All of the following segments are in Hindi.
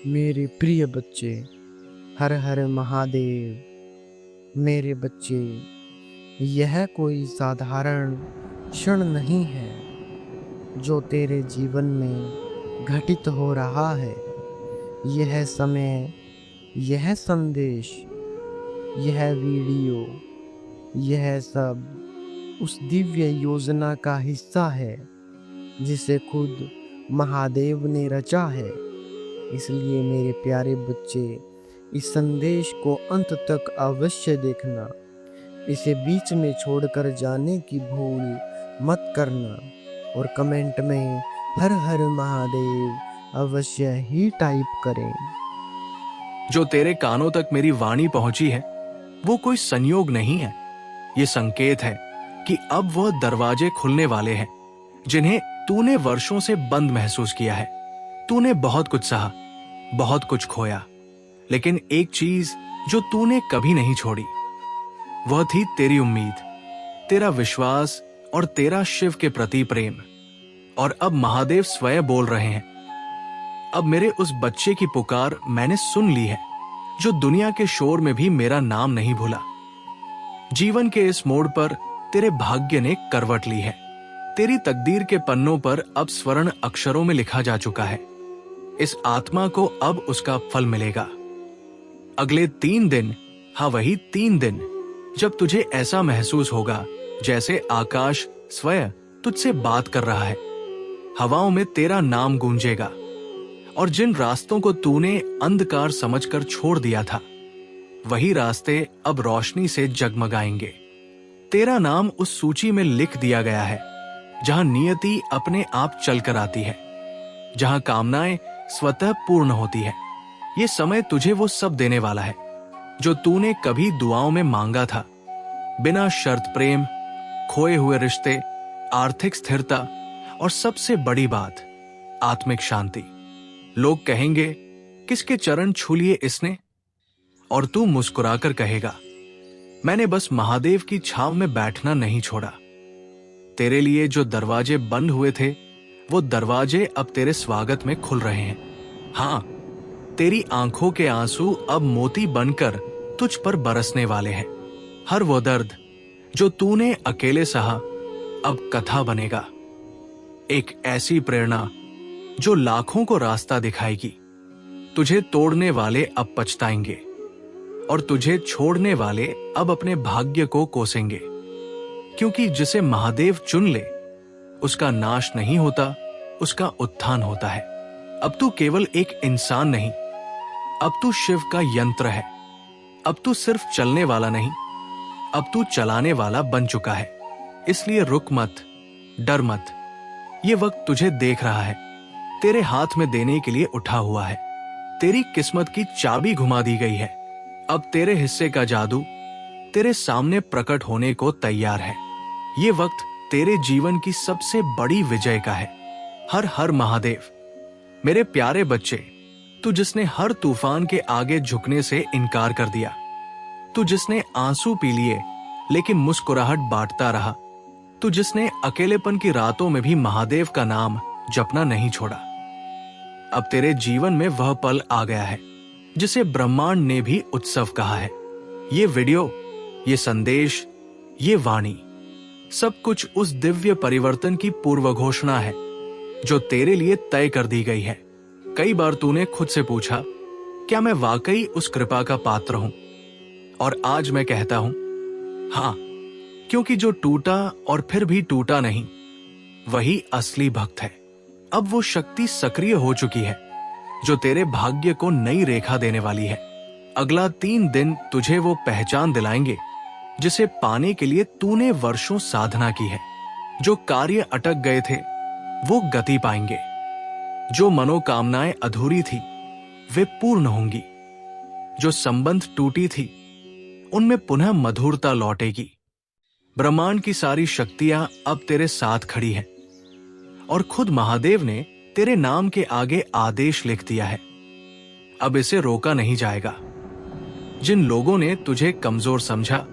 मेरे प्रिय बच्चे, हर हर महादेव। मेरे बच्चे, यह कोई साधारण क्षण नहीं है जो तेरे जीवन में घटित हो रहा है। यह समय, यह संदेश, यह वीडियो, यह सब उस दिव्य योजना का हिस्सा है जिसे खुद महादेव ने रचा है। इसलिए मेरे प्यारे बच्चे, इस संदेश को अंत तक अवश्य देखना। इसे बीच में छोड़कर जाने की भूल मत करना और कमेंट में हर हर महादेव अवश्य ही टाइप करें। जो तेरे कानों तक मेरी वाणी पहुंची है वो कोई संयोग नहीं है। ये संकेत है कि अब वह दरवाजे खुलने वाले हैं जिन्हें तूने वर्षों से बंद महसूस किया है। तूने बहुत कुछ सहा, बहुत कुछ खोया, लेकिन एक चीज जो तूने कभी नहीं छोड़ी वह थी तेरी उम्मीद, तेरा विश्वास और तेरा शिव के प्रति प्रेम। और अब महादेव स्वयं बोल रहे हैं। अब मेरे उस बच्चे की पुकार मैंने सुन ली है जो दुनिया के शोर में भी मेरा नाम नहीं भूला। जीवन के इस मोड़ पर तेरे भाग्य ने करवट ली है। तेरी तकदीर के पन्नों पर अब स्वर्ण अक्षरों में लिखा जा चुका है। इस आत्मा को अब उसका फल मिलेगा। अगले 3 दिन, हाँ वही 3 दिन, जब तुझे ऐसा महसूस होगा जैसे आकाश स्वयं तुझसे बात कर रहा है। हवाओं में तेरा नाम गूंजेगा और जिन रास्तों को तूने अंधकार समझकर छोड़ दिया था वही रास्ते अब रोशनी से जगमगाएंगे। तेरा नाम उस सूची में लिख दिया गया है जहां नियति अपने आप चलकर आती है, जहां कामनाएं स्वतः पूर्ण होती है। ये समय तुझे वो सब देने वाला है जो तूने कभी दुआओं में मांगा था। बिना शर्त प्रेम, खोए हुए रिश्ते, आर्थिक स्थिरता और सबसे बड़ी बात, आत्मिक शांति। लोग कहेंगे, किसके चरण छू लिए इसने? और तू मुस्कुराकर कहेगा, मैंने बस महादेव की छाव में बैठना नहीं छोड़ा। तेरे लिए जो दरवाजे बंद हुए थे वो दरवाजे अब तेरे स्वागत में खुल रहे हैं। हाँ, तेरी आंखों के आंसू अब मोती बनकर तुझ पर बरसने वाले हैं। हर वो दर्द जो तूने अकेले सहा अब कथा बनेगा। एक ऐसी प्रेरणा जो लाखों को रास्ता दिखाएगी। तुझे तोड़ने वाले अब पछताएंगे और तुझे छोड़ने वाले अब अपने भाग्य को कोसेंगे, क्योंकि जिसे महादेव चुन ले उसका नाश नहीं होता, उसका उत्थान होता है। अब तू केवल एक इंसान नहीं, अब तू शिव का यंत्र है। अब तू सिर्फ चलने वाला नहीं, अब तू चलाने वाला बन चुका है। इसलिए रुक मत, डर मत। ये वक्त तुझे देख रहा है, तेरे हाथ में देने के लिए उठा हुआ है। तेरी किस्मत की चाबी घुमा दी गई है। अब तेरे हिस्से का जादू तेरे सामने प्रकट होने को तैयार है। ये वक्त तेरे जीवन की सबसे बड़ी विजय का है। हर हर महादेव। मेरे प्यारे बच्चे, तू जिसने हर तूफान के आगे झुकने से इनकार कर दिया, तू जिसने आंसू पी लिए लेकिन मुस्कुराहट बांटता रहा, तू जिसने अकेलेपन की रातों में भी महादेव का नाम जपना नहीं छोड़ा, अब तेरे जीवन में वह पल आ गया है जिसे ब्रह्मांड ने भी उत्सव कहा है। ये वीडियो, ये संदेश, ये वाणी, सब कुछ उस दिव्य परिवर्तन की पूर्व घोषणा है जो तेरे लिए तय कर दी गई है। कई बार तूने खुद से पूछा, क्या मैं वाकई उस कृपा का पात्र हूं? और आज मैं कहता हूं, हां, क्योंकि जो टूटा और फिर भी टूटा नहीं, वही असली भक्त है। अब वो शक्ति सक्रिय हो चुकी है जो तेरे भाग्य को नई रेखा देने वाली है। अगला 3 दिन तुझे वो पहचान दिलाएंगे जिसे पाने के लिए तूने वर्षों साधना की है। जो कार्य अटक गए थे वो गति पाएंगे, जो मनोकामनाएं अधूरी थी वे पूर्ण होंगी, जो संबंध टूटी थी उनमें पुनः मधुरता लौटेगी। ब्रह्मांड की सारी शक्तियां अब तेरे साथ खड़ी हैं और खुद महादेव ने तेरे नाम के आगे आदेश लिख दिया है। अब इसे रोका नहीं जाएगा। जिन लोगों ने तुझे कमजोर समझा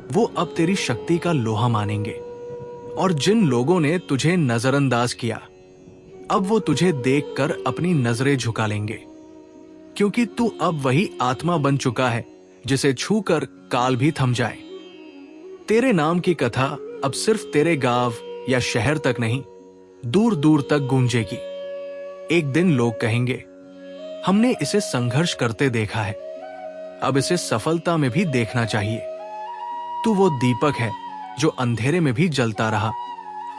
वो अब तेरी शक्ति का लोहा मानेंगे, और जिन लोगों ने तुझे नजरअंदाज किया अब वो तुझे देखकर अपनी नजरें झुका लेंगे। क्योंकि तू अब वही आत्मा बन चुका है जिसे छूकर काल भी थम जाए। तेरे नाम की कथा अब सिर्फ तेरे गांव या शहर तक नहीं, दूर दूर तक गूंजेगी। एक दिन लोग कहेंगे, हमने इसे संघर्ष करते देखा है, अब इसे सफलता में भी देखना चाहिए। तू वो दीपक है जो अंधेरे में भी जलता रहा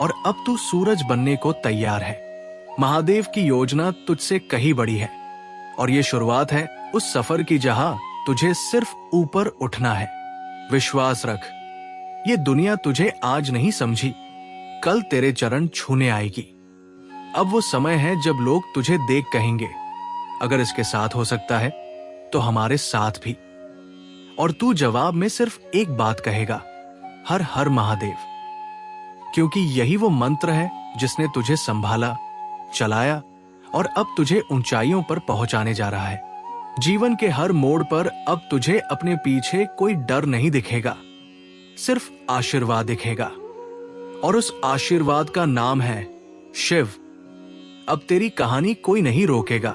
और अब तू सूरज बनने को तैयार है। महादेव की योजना तुझसे कहीं बड़ी है और ये शुरुआत है उस सफर की जहां तुझे सिर्फ ऊपर उठना है। विश्वास रख, ये दुनिया तुझे आज नहीं समझी, कल तेरे चरण छूने आएगी। अब वो समय है जब लोग तुझे देख कहेंगे, अगर इसके साथ हो सकता है तो हमारे साथ भी। और तू जवाब में सिर्फ एक बात कहेगा, हर हर महादेव, क्योंकि यही वो मंत्र है जिसने तुझे संभाला, चलाया और अब तुझे ऊंचाइयों पर पहुंचाने जा रहा है। जीवन के हर मोड़ पर अब तुझे अपने पीछे कोई डर नहीं दिखेगा, सिर्फ आशीर्वाद दिखेगा। और उस आशीर्वाद का नाम है शिव। अब तेरी कहानी कोई नहीं रोकेगा,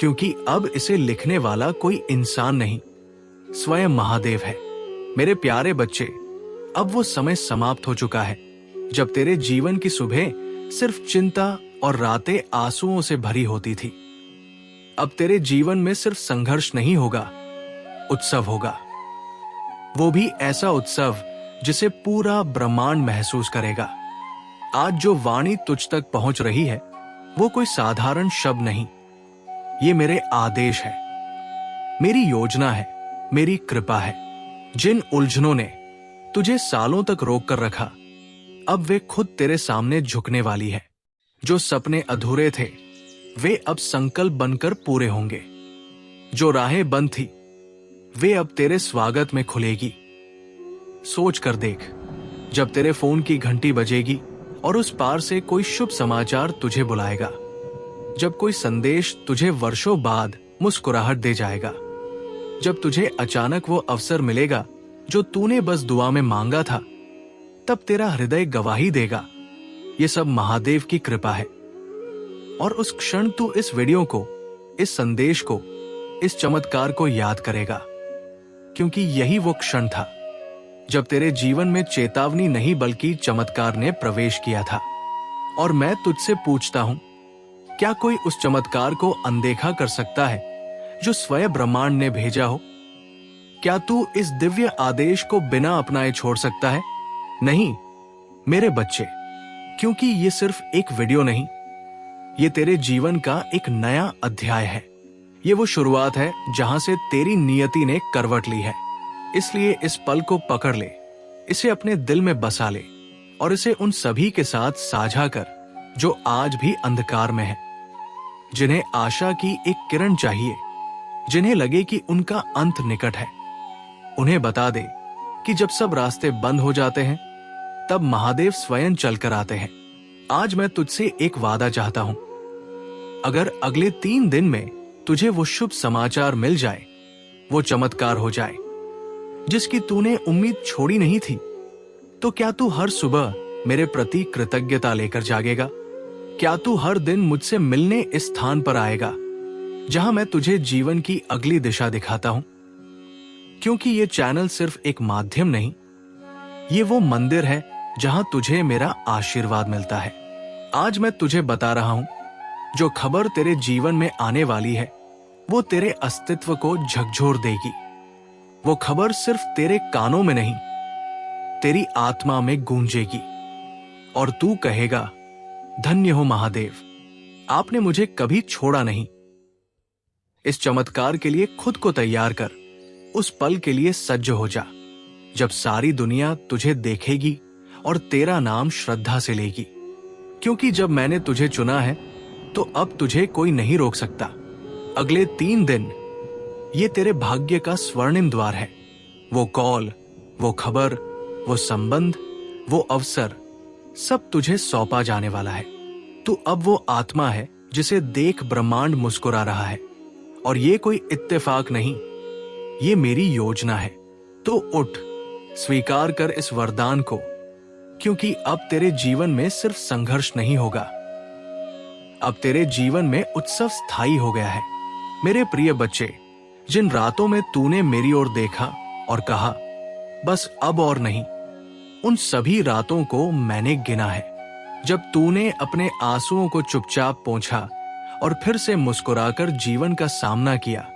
क्योंकि अब इसे लिखने वाला कोई इंसान नहीं, स्वयं महादेव है। मेरे प्यारे बच्चे, अब वो समय समाप्त हो चुका है जब तेरे जीवन की सुबह सिर्फ चिंता और रातें आंसुओं से भरी होती थी। अब तेरे जीवन में सिर्फ संघर्ष नहीं होगा, उत्सव होगा। वो भी ऐसा उत्सव जिसे पूरा ब्रह्मांड महसूस करेगा। आज जो वाणी तुझ तक पहुंच रही है वो कोई साधारण शब्द नहीं, ये मेरे आदेश है, मेरी योजना है, मेरी कृपा है। जिन उलझनों ने तुझे सालों तक रोक कर रखा, अब वे खुद तेरे सामने झुकने वाली है। जो सपने अधूरे थे वे अब संकल्प बनकर पूरे होंगे। जो राहें बंद थी वे अब तेरे स्वागत में खुलेगी। सोच कर देख, जब तेरे फोन की घंटी बजेगी और उस पार से कोई शुभ समाचार तुझे बुलाएगा, जब कोई संदेश तुझे वर्षों बाद मुस्कुराहट दे जाएगा, जब तुझे अचानक वो अवसर मिलेगा जो तूने बस दुआ में मांगा था, तब तेरा हृदय गवाही देगा, ये सब महादेव की कृपा है। और उस क्षण तू इस वीडियो को, इस संदेश को, इस चमत्कार को याद करेगा, क्योंकि यही वो क्षण था जब तेरे जीवन में चेतावनी नहीं बल्कि चमत्कार ने प्रवेश किया था। और मैं तुझसे पूछता हूं, क्या कोई उस चमत्कार को अनदेखा कर सकता है जो स्वयं ब्रह्मांड ने भेजा हो? क्या तू इस दिव्य आदेश को बिना अपनाए छोड़ सकता है? नहीं मेरे बच्चे, क्योंकि ये सिर्फ एक वीडियो नहीं, ये तेरे जीवन का एक नया अध्याय है। ये वो शुरुआत है जहां से तेरी नियति ने करवट ली है। इसलिए इस पल को पकड़ ले, इसे अपने दिल में बसा ले और इसे उन सभी के साथ साझा कर जो आज भी अंधकार में है, जिन्हें आशा की एक किरण चाहिए, जिन्हें लगे कि उनका अंत निकट है। उन्हें बता दे कि जब सब रास्ते बंद हो जाते हैं तब महादेव स्वयं चलकर आते हैं। आज मैं तुझसे एक वादा चाहता हूं, अगर अगले 3 दिन में तुझे वो शुभ समाचार मिल जाए, वो चमत्कार हो जाए जिसकी तूने उम्मीद छोड़ी नहीं थी, तो क्या तू हर सुबह मेरे प्रति कृतज्ञता लेकर जागेगा? क्या तू हर दिन मुझसे मिलने इस स्थान पर आएगा जहां मैं तुझे जीवन की अगली दिशा दिखाता हूं? क्योंकि ये चैनल सिर्फ एक माध्यम नहीं, ये वो मंदिर है जहां तुझे मेरा आशीर्वाद मिलता है। आज मैं तुझे बता रहा हूं, जो खबर तेरे जीवन में आने वाली है वो तेरे अस्तित्व को झकझोर देगी। वो खबर सिर्फ तेरे कानों में नहीं, तेरी आत्मा में गूंजेगी और तू कहेगा, धन्य हो महादेव, आपने मुझे कभी छोड़ा नहीं। इस चमत्कार के लिए खुद को तैयार कर, उस पल के लिए सज्ज हो जा जब सारी दुनिया तुझे देखेगी और तेरा नाम श्रद्धा से लेगी। क्योंकि जब मैंने तुझे चुना है तो अब तुझे कोई नहीं रोक सकता। अगले 3 दिन ये तेरे भाग्य का स्वर्णिम द्वार है। वो कॉल, वो खबर, वो संबंध, वो अवसर, सब तुझे सौंपा जाने वाला है। तू अब वो आत्मा है जिसे देख ब्रह्मांड मुस्कुरा रहा है। और ये कोई इत्तेफाक नहीं, ये मेरी योजना है। तो उठ, स्वीकार कर इस वरदान को, क्योंकि अब तेरे जीवन में सिर्फ संघर्ष नहीं होगा, अब तेरे जीवन में उत्सव स्थायी हो गया है। मेरे प्रिय बच्चे, जिन रातों में तूने मेरी ओर देखा और कहा बस अब और नहीं, उन सभी रातों को मैंने गिना है। जब तूने अपने आंसुओं को चुपचाप पोंछा और फिर से मुस्कुराकर जीवन का सामना किया,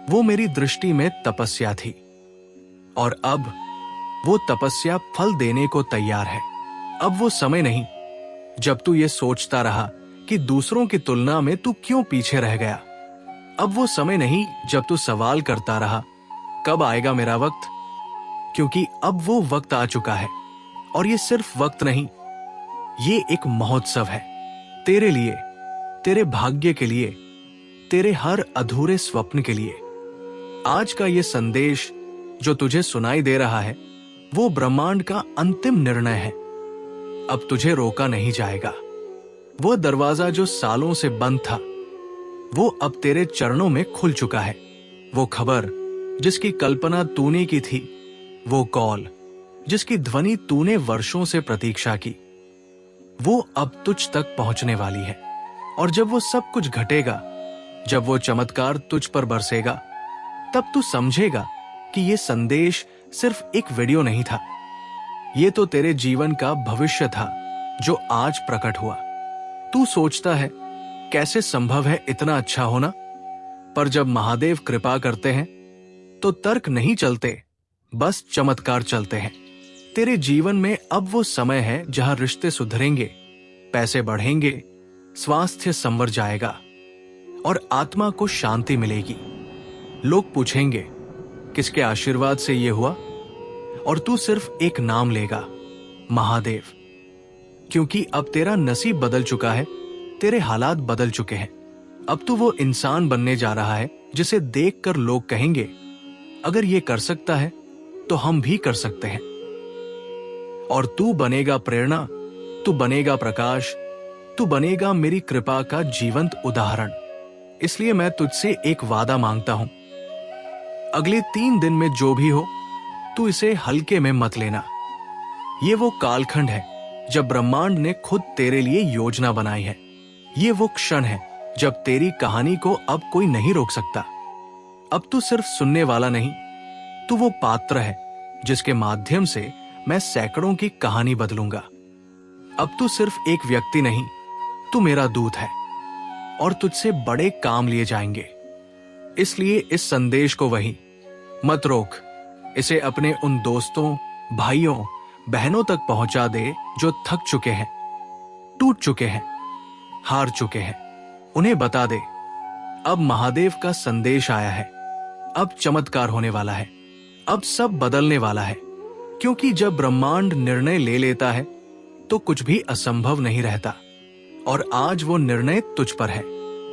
वो मेरी दृष्टि में तपस्या थी। और अब वो तपस्या फल देने को तैयार है। अब वो समय नहीं जब तू ये सोचता रहा कि दूसरों की तुलना में तू क्यों पीछे रह गया। अब वो समय नहीं जब तू सवाल करता रहा कब आएगा मेरा वक्त, क्योंकि अब वो वक्त आ चुका है। और ये सिर्फ वक्त नहीं, ये एक महोत्सव है तेरे लिए, तेरे भाग्य के लिए, तेरे हर अधूरे स्वप्न के लिए। आज का ये संदेश जो तुझे सुनाई दे रहा है, वो ब्रह्मांड का अंतिम निर्णय है। अब तुझे रोका नहीं जाएगा। वो दरवाजा जो सालों से बंद था, वो अब तेरे चरणों में खुल चुका है। वो खबर जिसकी कल्पना तूने की थी, वो कॉल जिसकी ध्वनि तूने वर्षों से प्रतीक्षा की, वो अब तुझ तक पहुंचने वाली है। और जब वो सब कुछ घटेगा, जब वो चमत्कार तुझ पर बरसेगा, तब तू समझेगा कि ये संदेश सिर्फ एक वीडियो नहीं था, ये तो तेरे जीवन का भविष्य था जो आज प्रकट हुआ। तू सोचता है कैसे संभव है इतना अच्छा होना, पर जब महादेव कृपा करते हैं तो तर्क नहीं चलते, बस चमत्कार चलते हैं। तेरे जीवन में अब वो समय है जहां रिश्ते सुधरेंगे, पैसे बढ़ेंगे, स्वास्थ्य संवर जाएगा और आत्मा को शांति मिलेगी। लोग पूछेंगे किसके आशीर्वाद से ये हुआ, और तू सिर्फ एक नाम लेगा, महादेव। क्योंकि अब तेरा नसीब बदल चुका है, तेरे हालात बदल चुके हैं। अब तू वो इंसान बनने जा रहा है जिसे देखकर लोग कहेंगे अगर ये कर सकता है तो हम भी कर सकते हैं। और तू बनेगा प्रेरणा, तू बनेगा प्रकाश, तू बनेगा मेरी कृपा का जीवंत उदाहरण। इसलिए मैं तुझसे एक वादा मांगता हूं, अगले 3 दिन में जो भी हो, तू इसे हल्के में मत लेना। ये वो कालखंड है जब ब्रह्मांड ने खुद तेरे लिए योजना बनाई है। ये वो क्षण है जब तेरी कहानी को अब कोई नहीं रोक सकता। अब तू सिर्फ सुनने वाला नहीं, तू वो पात्र है जिसके माध्यम से मैं सैकड़ों की कहानी बदलूंगा। अब तू सिर्फ एक व्यक्ति नहीं, तू मेरा दूत है और तुझसे बड़े काम लिए जाएंगे। इसलिए इस संदेश को वहीं मत रोक, इसे अपने उन दोस्तों, भाइयों, बहनों तक पहुंचा दे जो थक चुके हैं, टूट चुके हैं, हार चुके हैं। उन्हें बता दे अब महादेव का संदेश आया है, अब चमत्कार होने वाला है, अब सब बदलने वाला है। क्योंकि जब ब्रह्मांड निर्णय ले लेता है तो कुछ भी असंभव नहीं रहता। और आज वो निर्णय तुझ पर है।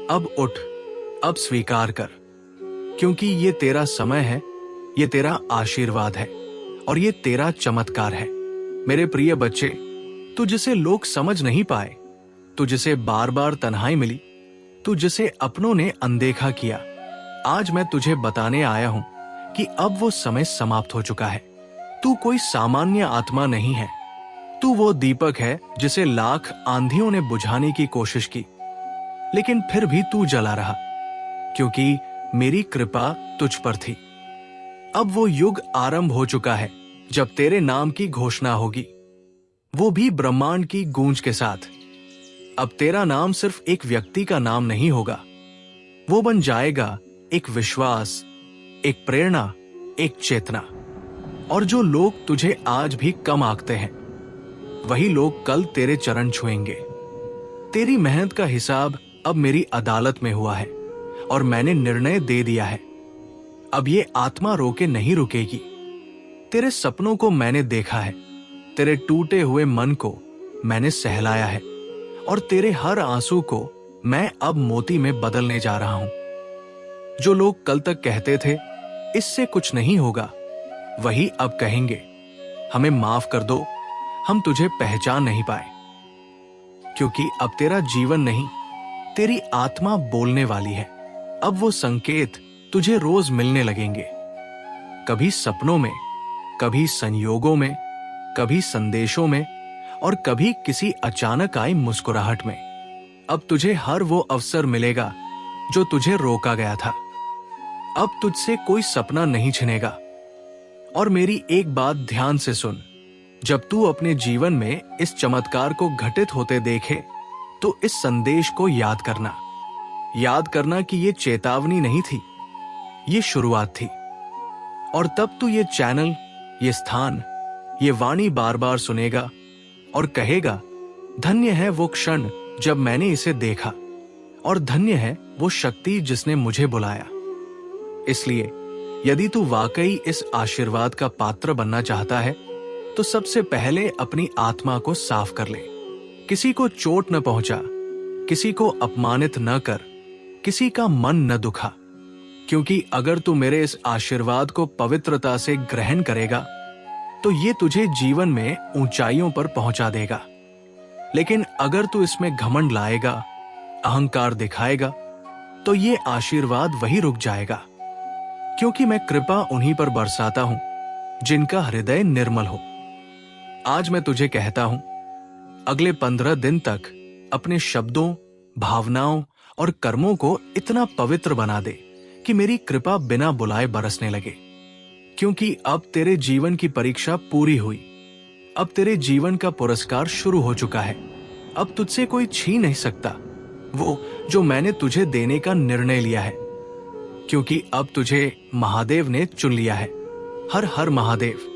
अब उठ, अब स्वीकार कर, क्योंकि ये तेरा समय है, ये तेरा आशीर्वाद है और ये तेरा चमत्कार है। मेरे प्रिय बच्चे, तू जिसे लोग समझ नहीं पाए, तू जिसे बार बार तन्हाई मिली, तू जिसे अपनों ने अनदेखा किया, आज मैं तुझे बताने आया हूं कि अब वो समय समाप्त हो चुका है। तू कोई सामान्य आत्मा नहीं है, तू वो दीपक है जिसे लाख आंधियों ने बुझाने की कोशिश की, लेकिन फिर भी तू जला रहा, क्योंकि मेरी कृपा तुझ पर थी। अब वो युग आरंभ हो चुका है जब तेरे नाम की घोषणा होगी, वो भी ब्रह्मांड की गूंज के साथ। अब तेरा नाम सिर्फ एक व्यक्ति का नाम नहीं होगा, वो बन जाएगा एक विश्वास, एक प्रेरणा, एक चेतना। और जो लोग तुझे आज भी कम आंकते हैं, वही लोग कल तेरे चरण छुएंगे। तेरी मेहनत का हिसाब अब मेरी अदालत में हुआ है और मैंने निर्णय दे दिया है। अब ये आत्मा रोके नहीं रुकेगी। तेरे सपनों को मैंने देखा है, तेरे टूटे हुए मन को मैंने सहलाया है और तेरे हर आंसू को मैं अब मोती में बदलने जा रहा हूं। जो लोग कल तक कहते थे इससे कुछ नहीं होगा, वही अब कहेंगे हमें माफ कर दो, हम तुझे पहचान नहीं पाए। क्योंकि अब तेरा जीवन नहीं, तेरी आत्मा बोलने वाली है। अब वो संकेत तुझे रोज मिलने लगेंगे, कभी सपनों में, कभी संयोगों में, कभी संदेशों में और कभी किसी अचानक आई मुस्कुराहट में। अब तुझे हर वो अवसर मिलेगा जो तुझे रोका गया था। अब तुझसे कोई सपना नहीं छिनेगा। और मेरी एक बात ध्यान से सुन, जब तू अपने जीवन में इस चमत्कार को घटित होते देखे तो इस संदेश को याद करना कि ये चेतावनी नहीं थी, ये शुरुआत थी। और तब तू ये चैनल, ये स्थान, ये वाणी बार बार सुनेगा और कहेगा, धन्य है वो क्षण जब मैंने इसे देखा, और धन्य है वो शक्ति जिसने मुझे बुलाया। इसलिए यदि तू वाकई इस आशीर्वाद का पात्र बनना चाहता है तो सबसे पहले अपनी आत्मा को साफ कर ले। किसी को चोट न पहुंचा, किसी को अपमानित न कर, किसी का मन न दुखा। क्योंकि अगर तू मेरे इस आशीर्वाद को पवित्रता से ग्रहण करेगा तो ये तुझे जीवन में ऊंचाइयों पर पहुंचा देगा। लेकिन अगर तू इसमें घमंड लाएगा, अहंकार दिखाएगा, तो ये आशीर्वाद वही रुक जाएगा। क्योंकि मैं कृपा उन्हीं पर बरसाता हूं जिनका हृदय निर्मल हो। आज मैं तुझे कहता हूं, अगले 15 दिन तक अपने शब्दों, भावनाओं और कर्मों को इतना पवित्र बना दे कि मेरी कृपा बिना बुलाए बरसने लगे। क्योंकि अब तेरे जीवन की परीक्षा पूरी हुई। अब तेरे जीवन का पुरस्कार शुरू हो चुका है। अब तुझसे कोई छीन नहीं सकता वो जो मैंने तुझे देने का निर्णय लिया है। क्योंकि अब तुझे महादेव ने चुन लिया है। हर हर महादेव।